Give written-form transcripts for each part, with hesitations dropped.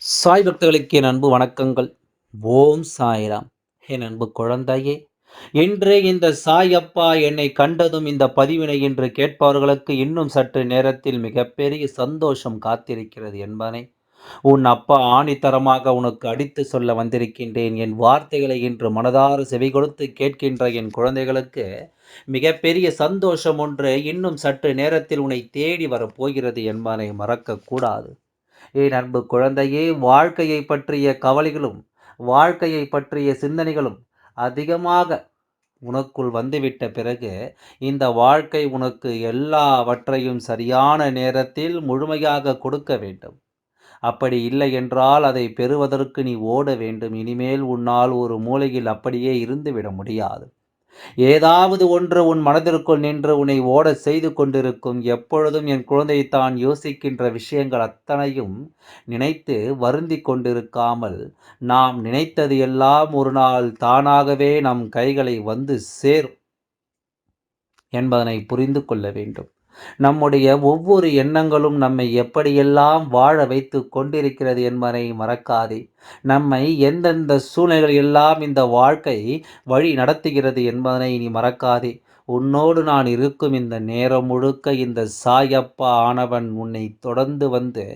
சாய் பக்தர்களுக்கு என் அன்பு வணக்கங்கள். ஓம் சாய்ராம். என் அன்பு குழந்தையே, இன்று இந்த சாய் அப்பா என்னை கண்டதும் இந்த பதிவினை என்று கேட்பவர்களுக்கு இன்னும் சற்று நேரத்தில் மிகப்பெரிய சந்தோஷம் காத்திருக்கிறது என்பதனை உன் அப்பா ஆணித்தரமாக உனக்கு அடித்து சொல்ல வந்திருக்கின்றேன். என் வார்த்தைகளை இன்று மனதார செவி கொடுத்து கேட்கின்ற என் குழந்தைகளுக்கு மிகப்பெரிய சந்தோஷம் ஒன்று இன்னும் சற்று நேரத்தில் உன்னை தேடி வரப்போகிறது என்பதனை மறக்கக்கூடாது. என் அன்பு குழந்தையே, வாழ்க்கையை பற்றிய கவலைகளும் வாழ்க்கையை பற்றிய சிந்தனைகளும் அதிகமாக உனக்குள் வந்துவிட்ட பிறகு இந்த வாழ்க்கை உனக்கு எல்லாவற்றையும் சரியான நேரத்தில் முழுமையாக கொடுக்க வேண்டும். அப்படி இல்லை என்றால் அதை பெறுவதற்கு நீ ஓட வேண்டும். இனிமேல் உன்னால் ஒரு மூலையில் அப்படியே இருந்துவிட முடியாது. ஏதாவது ஒன்று உன் மனதிற்குள் நின்று உன்னை ஓடச் செய்து கொண்டிருக்கும். எப்பொழுதும் என் குழந்தை தான் யோசிக்கின்ற விஷயங்கள் அத்தனையும் நினைத்து வருந்திக் கொண்டிருக்காமல், நாம் நினைத்தது எல்லாம் ஒரு நாள் தானாகவே நம் கைகளை வந்து சேரும் என்பதனை புரிந்து கொள்ள வேண்டும். நம்முடைய ஒவ்வொரு எண்ணங்களும் நம்மை எப்படியெல்லாம் வாழ வைத்து கொண்டிருக்கிறது என்பதை மறக்காதே. நம்மை எந்தெந்த சூழ்நிலைகள் எல்லாம் இந்த வாழ்க்கை வழி நடத்துகிறது என்பதனை நீ மறக்காதே. உன்னோடு நான் இருக்கும் இந்த நேரம் முழுக்க இந்த சாயப்பா ஆனவன் உன்னை தொடர்ந்து வந்து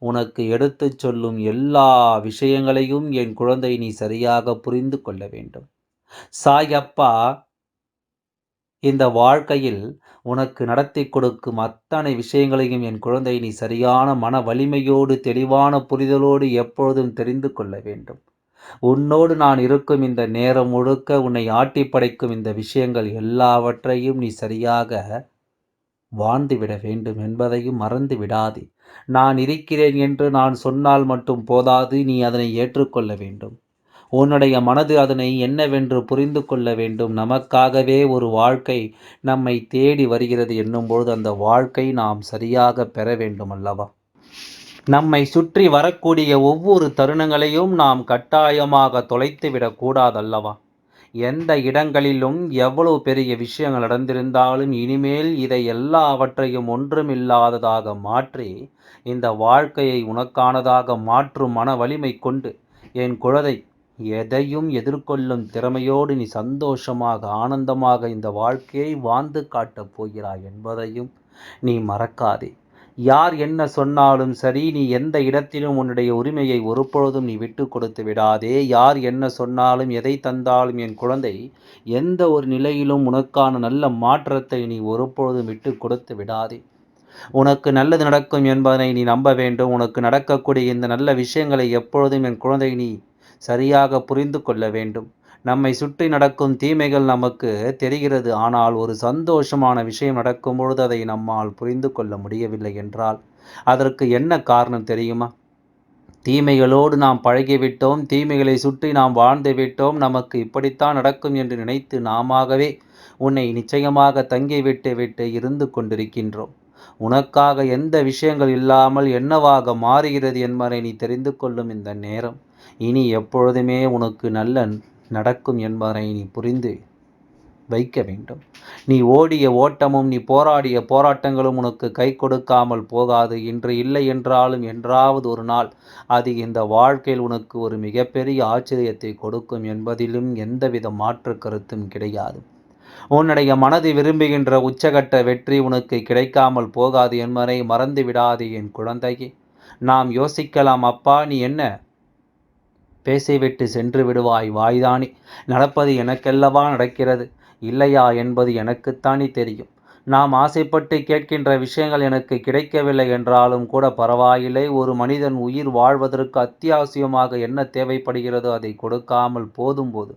உனக்கு எடுத்துச் சொல்லும் எல்லா விஷயங்களையும் என் குழந்தை நீ சரியாக புரிந்து கொள்ள வேண்டும். சாயப்பா இந்த வாழ்க்கையில் உனக்கு நடத்தி கொடுக்கும் அத்தனை விஷயங்களையும் என் குழந்தை நீ சரியான மன வலிமையோடு தெளிவான புரிதலோடு எப்பொழுதும் தெரிந்து கொள்ள வேண்டும். உன்னோடு நான் இருக்கும் இந்த நேரம் முழுக்க உன்னை ஆட்டி படைக்கும் இந்த விஷயங்கள் எல்லாவற்றையும் நீ சரியாக வாழ்ந்துவிட வேண்டும் என்பதையும் மறந்து விடாதே. நான் இருக்கிறேன் என்று நான் சொன்னால் மட்டும் போதாது, நீ அதனை ஏற்றுக்கொள்ள வேண்டும். உன்னுடைய மனது அதனை என்னவென்று புரிந்து கொள்ள வேண்டும். நமக்காகவே ஒரு வாழ்க்கை நம்மை தேடி வருகிறது என்னும்பொழுது அந்த வாழ்க்கை நாம் சரியாக பெற வேண்டும் அல்லவா? நம்மை சுற்றி வரக்கூடிய ஒவ்வொரு தருணங்களையும் நாம் கட்டாயமாக தொலைத்து விடக்கூடாதல்லவா? எந்த இடங்களிலும் எவ்வளவு பெரிய விஷயங்கள் நடந்திருந்தாலும் இனிமேல் இதை எல்லாவற்றையும் ஒன்றுமில்லாததாக மாற்றி இந்த வாழ்க்கையை உனக்கானதாக மாற்றும் மன வலிமை கொண்டு என் குழந்தை எதையும் எதிர்கொள்ளும் திறமையோடு நீ சந்தோஷமாக ஆனந்தமாக இந்த வாழ்க்கையை வாழ்ந்து காட்டப் போகிறாய் என்பதையும் நீ மறக்காதே. யார் என்ன சொன்னாலும் சரி, நீ எந்த இடத்திலும் உன்னுடைய உரிமையை ஒருபொழுதும் நீ விட்டு கொடுத்து விடாதே. யார் என்ன சொன்னாலும் எதை தந்தாலும் என் குழந்தை எந்த ஒரு நிலையிலும் உனக்கான நல்ல மாற்றத்தை நீ ஒருபொழுதும் விட்டு கொடுத்து விடாதே. உனக்கு நல்லது நடக்கும் என்பதனை நீ நம்ப வேண்டும். உனக்கு நடக்கக்கூடிய இந்த நல்ல விஷயங்களை எப்பொழுதும் என் குழந்தை நீ சரியாக புரிந்து கொள்ள வேண்டும். நம்மை சுற்றி நடக்கும் தீமைகள் நமக்கு தெரிகிறது. ஆனால் ஒரு சந்தோஷமான விஷயம் நடக்கும் பொழுது அதை நம்மால் புரிந்து கொள்ள முடியவில்லை என்றால் அதற்கு என்ன காரணம் தெரியுமா? தீமைகளோடு நாம் பழகிவிட்டோம். தீமைகளை சுற்றி நாம் வாழ்ந்து விட்டோம். நமக்கு இப்படித்தான் நடக்கும் என்று நினைத்து நாமாகவே உன்னை நிச்சயமாக தங்கிவிட்டு இருந்து கொண்டிருக்கின்றோம். உனக்காக எந்த விஷயங்கள் இல்லாமல் என்னவாக மாறுகிறது என்பதை நீ தெரிந்து கொள்ளும் இந்த நேரம் இனி எப்பொழுதுமே உனக்கு நல்ல நடக்கும் என்பதை நீ புரிந்து வைக்க வேண்டும். நீ ஓடிய ஓட்டமும் நீ போராடிய போராட்டங்களும் உனக்கு கை கொடுக்காமல் போகாது. இன்று இல்லை என்றாலும் என்றாவது ஒரு நாள் அது இந்த வாழ்க்கையில் உனக்கு ஒரு மிகப்பெரிய ஆச்சரியத்தை கொடுக்கும் என்பதிலும் எந்தவித மாற்று கருத்தும் கிடையாது. உன்னுடைய மனது விரும்புகின்ற உச்சகட்ட வெற்றி உனக்கு கிடைக்காமல் போகாது என்பதை மறந்து விடாதே என் குழந்தையே. நாம் யோசிக்கலாம், அப்பா நீ என்ன பேசிவிட்டு சென்று விடுவாய், வாய்தானே நடப்பது எனக்கெல்லவா நடக்கிறது, இல்லையா என்பது எனக்குத்தானே தெரியும். நாம் ஆசைப்பட்டு கேட்கின்ற விஷயங்கள் எனக்கு கிடைக்கவில்லை என்றாலும் கூட பரவாயில்லை. ஒரு மனிதன் உயிர் வாழ்வதற்கு அத்தியாவசியமாக என்ன தேவைப்படுகிறதோ அதை கொடுக்காமல் போதும்போது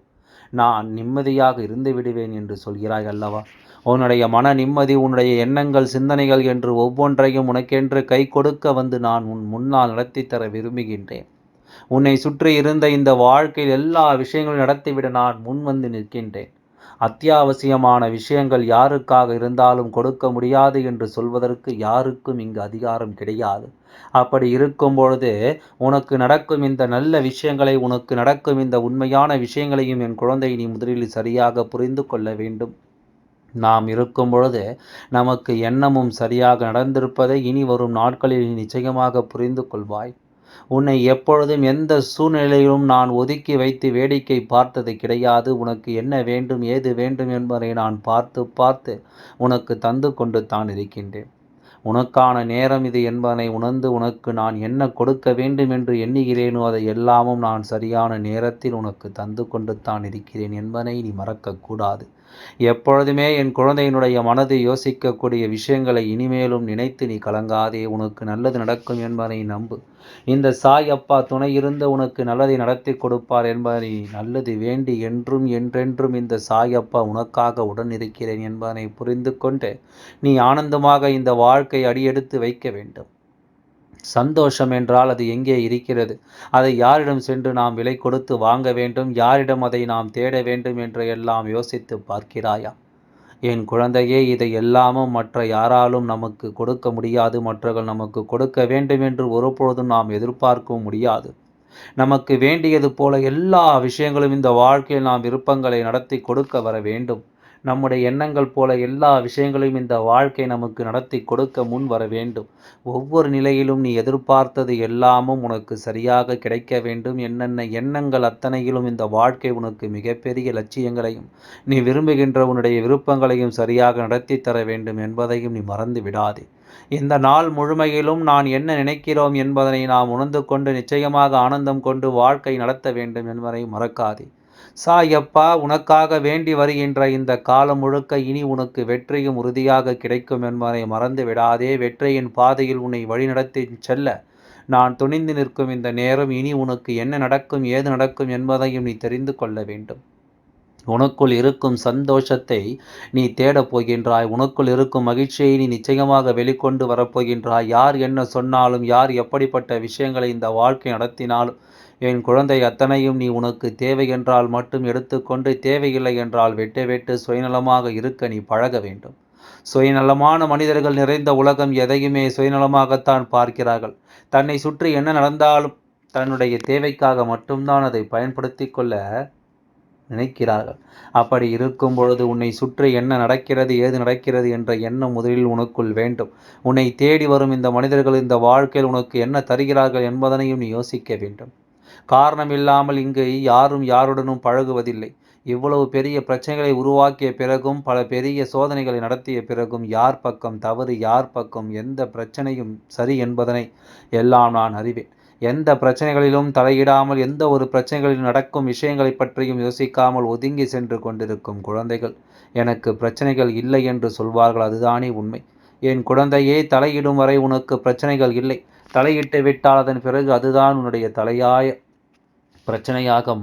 நான் நிம்மதியாக இருந்து விடுவேன் என்று சொல்கிறாய் அல்லவா? உன்னுடைய மன நிம்மதி, உன்னுடைய எண்ணங்கள், சிந்தனைகள் என்று ஒவ்வொன்றையும் உனக்கென்று கை கொடுக்க வந்து நான் உன் முன்னால் நடத்தி தர விரும்புகின்றேன். உன்னை சுற்றி இருந்த இந்த வாழ்க்கையில் எல்லா விஷயங்களும் நடத்திவிட நான் முன் வந்து நிற்கின்றேன். அத்தியாவசியமான விஷயங்கள் யாருக்காக இருந்தாலும் கொடுக்க முடியாது என்று சொல்வதற்கு யாருக்கும் இங்கு அதிகாரம் கிடையாது. அப்படி இருக்கும் பொழுது உனக்கு நடக்கும் இந்த நல்ல விஷயங்களை, உனக்கு நடக்கும் இந்த உண்மையான விஷயங்களையும் என் குழந்தை நீ முதலில் சரியாக புரிந்து கொள்ள வேண்டும். நாம் இருக்கும் பொழுது நமக்கு எண்ணமும் சரியாக நடந்திருப்பதை இனி வரும் நாட்களில் நிச்சயமாக புரிந்து கொள்வாய். உன்னை எப்பொழுதும் எந்த சூழ்நிலையிலும் நான் ஒதுக்கி வைத்து வேடிக்கை பார்த்தது கிடையாது. உனக்கு என்ன வேண்டும், ஏது வேண்டும் என்பதை நான் பார்த்து பார்த்து உனக்கு தந்து கொண்டு தான் இருக்கின்றேன். உனக்கான நேரம் இது என்பதனை உணர்ந்து உனக்கு நான் என்ன கொடுக்க வேண்டும் என்று எண்ணுகிறேனோ அதை எல்லாமும் நான் சரியான நேரத்தில் உனக்கு தந்து கொண்டு தான் இருக்கிறேன் என்பதனை நீ மறக்கக்கூடாது. எப்பொழுதுமே என் குழந்தையினுடைய மனது யோசிக்கக்கூடிய விஷயங்களை இனிமேலும் நினைத்து நீ கலங்காதே. உனக்கு நல்லது நடக்கும் என்பதை நம்பு. இந்த சாய் அப்பா துணை இருந்து உனக்கு நல்லதை நடத்தி கொடுப்பார் என்பதை நல்லது வேண்டி என்றும் என்றென்றும் இந்த சாய் அப்பா உனக்காக உடன் இருக்கிறேன் என்பதனை புரிந்து கொண்டு நீ ஆனந்தமாக இந்த வாழ்க்கை அடியெடுத்து வைக்க வேண்டும். சந்தோஷம் என்றால் அது எங்கே இருக்கிறது? அதை யாரிடம் சென்று நாம் விலை கொடுத்து வாங்க வேண்டும்? யாரிடம் அதை நாம் தேட வேண்டும் என்று எல்லாம் யோசித்து பார்க்கிறாயா? என் குழந்தையே, இதை எல்லாமும் மற்ற யாராலும் நமக்கு கொடுக்க முடியாது. மற்றவர்கள் நமக்கு கொடுக்க வேண்டும் என்று ஒருபொழுதும் நாம் எதிர்பார்க்கவும் முடியாது. நமக்கு வேண்டியது போல எல்லா விஷயங்களும் இந்த வாழ்க்கையில் நாம் விருப்பங்களை நடத்தி கொடுக்க வர வேண்டும். நம்முடைய எண்ணங்கள் போல எல்லா விஷயங்களையும் இந்த வாழ்க்கை நமக்கு நடத்தி கொடுக்க முன் வர வேண்டும். ஒவ்வொரு நிலையிலும் நீ எதிர்பார்த்தது எல்லாமும் உனக்கு சரியாக கிடைக்க வேண்டும். என்னென்ன எண்ணங்கள் அத்தனையிலும் இந்த வாழ்க்கை உனக்கு மிகப்பெரிய லட்சியங்களையும் நீ விரும்புகின்ற உன்னுடைய விருப்பங்களையும் சரியாக நடத்தி தர வேண்டும் என்பதையும் நீ மறந்து விடாதே. இந்த நாள் முழுமையிலும் நான் என்ன நினைக்கிறோம் என்பதனை நாம் உணர்ந்து கொண்டு நிச்சயமாக ஆனந்தம் கொண்டு வாழ்க்கை நடத்த வேண்டும் என்பதை மறக்காதே. சாயப்பா உனக்காக வேண்டி வருகின்ற இந்த காலம் முழுக்க இனி உனக்கு வெற்றியும் உறுதியாக கிடைக்கும் என்பதை மறந்து விடாதே. வெற்றியின் பாதையில் உன்னை வழிநடத்தி செல்ல நான் துணிந்து நிற்கும் இந்த நேரம் இனி உனக்கு என்ன நடக்கும், ஏது நடக்கும் என்பதையும் நீ தெரிந்து கொள்ள வேண்டும். உனக்குள் இருக்கும் சந்தோஷத்தை நீ தேடப் போகின்றாய். உனக்குள் இருக்கும் மகிழ்ச்சியை நீ நிச்சயமாக வெளிக்கொண்டு வரப்போகின்றாய். யார் என்ன சொன்னாலும், யார் எப்படிப்பட்ட விஷயங்களை இந்த வாழ்க்கை நடத்தினாலும், என் குழந்தை அத்தனையும் நீ உனக்கு தேவை என்றால் மட்டும் எடுத்துக்கொண்டு, தேவையில்லை என்றால் வெட்டு சுயநலமாக இருக்க நீ பழக வேண்டும். சுயநலமான மனிதர்கள் நிறைந்த உலகம் எதையுமே சுயநலமாகத்தான் பார்க்கிறார்கள். தன்னை சுற்றி என்ன நடந்தாலும் தன்னுடைய தேவைக்காக மட்டும்தான் அதை பயன்படுத்தி கொள்ள நினைக்கிறார்கள். அப்படி இருக்கும் பொழுது உன்னை சுற்றி என்ன நடக்கிறது, ஏது நடக்கிறது என்ற எண்ணம் முதலில் உனக்குள் வேண்டும். உன்னை தேடி வரும் இந்த மனிதர்கள் இந்த வாழ்க்கையில் உனக்கு என்ன தருகிறார்கள் என்பதனையும் நீ யோசிக்க வேண்டும். காரணம் இல்லாமல் இங்கு யாரும் யாருடனும் பழகுவதில்லை. இவ்வளவு பெரிய பிரச்சனைகளை உருவாக்கிய பிறகும், பல பெரிய சோதனைகளை நடத்திய பிறகும், யார் பக்கம் தவறு, யார் பக்கம் எந்த பிரச்சனையும் சரி என்பதனை எல்லாம் நான் அறிவேன். எந்த பிரச்சனைகளிலும் தலையிடாமல், எந்த ஒரு பிரச்சனைகளில் நடக்கும் விஷயங்களை பற்றியும் யோசிக்காமல் ஒதுங்கி சென்று கொண்டிருக்கும் குழந்தைகள் எனக்கு பிரச்சனைகள் இல்லை என்று சொல்வார்கள். அதுதானே உண்மை. என் குழந்தையே, தலையிடும் வரை உனக்கு பிரச்சனைகள் இல்லை. தலையிட்டு விட்டால் அதன் பிறகு அதுதான் உன்னுடைய தலையாய பிரச்சனையாக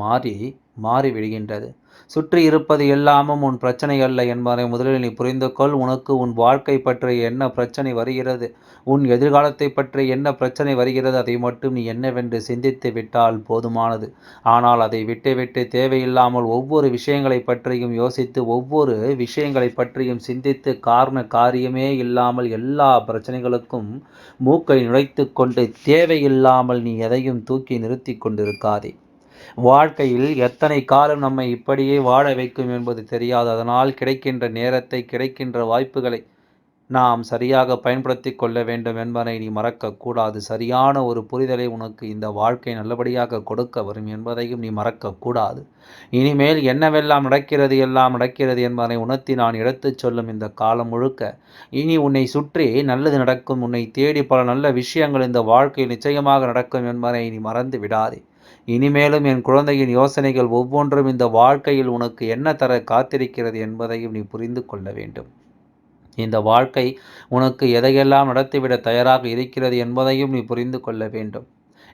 மாறிவிடுகின்றது. சுற்றி இருப்பது எல்லாமும் உன் பிரச்சனை அல்ல என்பதை முதலில் நீ புரிந்து கொள். உனக்கு உன் வாழ்க்கை பற்றி என்ன பிரச்சனை வருகிறது, உன் எதிர்காலத்தை பற்றி என்ன பிரச்சனை வருகிறது, அதை மட்டும் நீ என்னவென்று சிந்தித்து விட்டால் போதுமானது. ஆனால் அதை விட்டுவிட்டு தேவையில்லாமல் ஒவ்வொரு விஷயங்களை பற்றியும் யோசித்து, ஒவ்வொரு விஷயங்களை பற்றியும் சிந்தித்து, காரியமே இல்லாமல் எல்லா பிரச்சனைகளுக்கும் மூக்கை நுழைத்து கொண்டு தேவையில்லாமல் நீ எதையும் தூக்கி நிறுத்தி கொண்டிருக்காதே. வாழ்க்கையில் எத்தனை காலம் நம்மை இப்படியே வாழ வைக்கும் என்பது தெரியாது. அதனால் கிடைக்கின்ற நேரத்தை, கிடைக்கின்ற வாய்ப்புகளை நாம் சரியாக பயன்படுத்தி கொள்ள வேண்டும் என்பதை நீ மறக்கக்கூடாது. சரியான ஒரு புரிதலை உனக்கு இந்த வாழ்க்கை நல்லபடியாக கொடுக்க வரும் என்பதையும் நீ மறக்கக்கூடாது. இனிமேல் என்னவெல்லாம் நடக்கிறது, எல்லாம் நடக்கிறது என்பதை உணர்த்தி நான் எடுத்துச் சொல்லும் இந்த காலம் முழுக்க இனி உன்னை சுற்றி நல்லது நடக்கும். உன்னை தேடி பல நல்ல விஷயங்கள் இந்த வாழ்க்கையில் நிச்சயமாக நடக்கும் என்பதை நீ மறந்து விடாதே. இனிமேலும் என் குழந்தையின் யோசனைகள் ஒவ்வொன்றும் இந்த வாழ்க்கையில் உனக்கு என்ன தர காத்திருக்கிறது என்பதையும் நீ புரிந்து கொள்ள வேண்டும். இந்த வாழ்க்கை உனக்கு எதையெல்லாம் நடத்திவிட தயாராக இருக்கிறது என்பதையும் நீ புரிந்து கொள்ள வேண்டும்.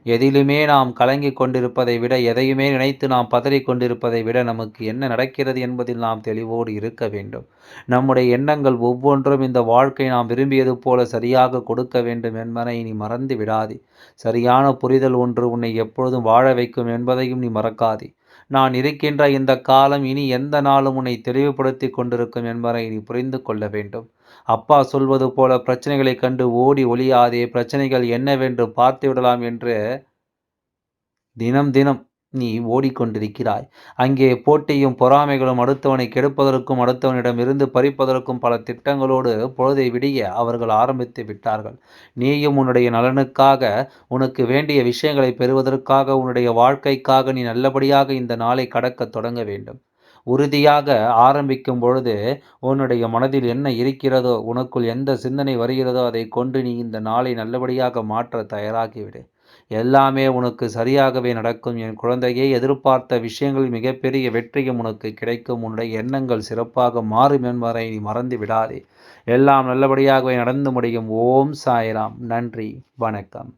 எதிலுமே நாம் கலங்கி கொண்டிருப்பதை விட, எதையுமே நினைத்து நாம் பதறிக் கொண்டிருப்பதை விட, நமக்கு என்ன நடக்கிறது என்பதில் நாம் தெளிவோடு இருக்க வேண்டும். நம்முடைய எண்ணங்கள் ஒவ்வொன்றும் இந்த வாழ்க்கை நாம் விரும்பியது போல சரியாக கொடுக்க வேண்டும் என்பதை நீ மறந்து விடாதே. சரியான புரிதல் ஒன்று உன்னை எப்பொழுதும் வாழ வைக்கும் என்பதையும் நீ மறக்காதே. நான் இருக்கின்ற இந்த காலம் இனி எந்த நாளும் உன்னை தெளிவுபடுத்தி கொண்டிருக்கும் என்பதை நீ புரிந்து கொள்ள வேண்டும். அப்பா சொல்வது போல பிரச்சனைகளைக் கண்டு ஓடி ஒளியாதே. பிரச்சனைகள் என்னவென்று பார்த்து விடலாம் என்று தினம் நீ ஓடிக்கொண்டிருக்கிறாய். அங்கே போட்டியும் பொறாமைகளும் அடுத்தவனை கெடுப்பதற்கும் அடுத்தவனிடமிருந்து பறிப்பதற்கும் பல திட்டங்களோடு பொழுதை விடிய அவர்கள் ஆரம்பித்து விட்டார்கள். நீயும் உன்னுடைய நலனுக்காக, உனக்கு வேண்டிய விஷயங்களை பெறுவதற்காக, உன்னுடைய வாழ்க்கைக்காக நீ நல்லபடியாக இந்த நாளை கடக்கத் தொடங்க வேண்டும். உறுதியாக ஆரம்பிக்கும் பொழுது உன்னுடைய மனதில் என்ன இருக்கிறதோ, உனக்குள் எந்த சிந்தனை வருகிறதோ அதைக் கொண்டு நீ இந்த நாளை நல்லபடியாக மாற்ற தயாராகிவிடு. எல்லாமே உனக்கு சரியாகவே நடக்கும் என் குழந்தையே. எதிர்பார்த்த விஷயங்களில் மிகப்பெரிய வெற்றியும் உனக்கு கிடைக்கும். உன்னுடைய எண்ணங்கள் சிறப்பாக மாறும் என்பதை நீ மறந்து விடாதே. எல்லாம் நல்லபடியாகவே நடந்து முடியும். ஓம் சாய்ராம். நன்றி. வணக்கம்.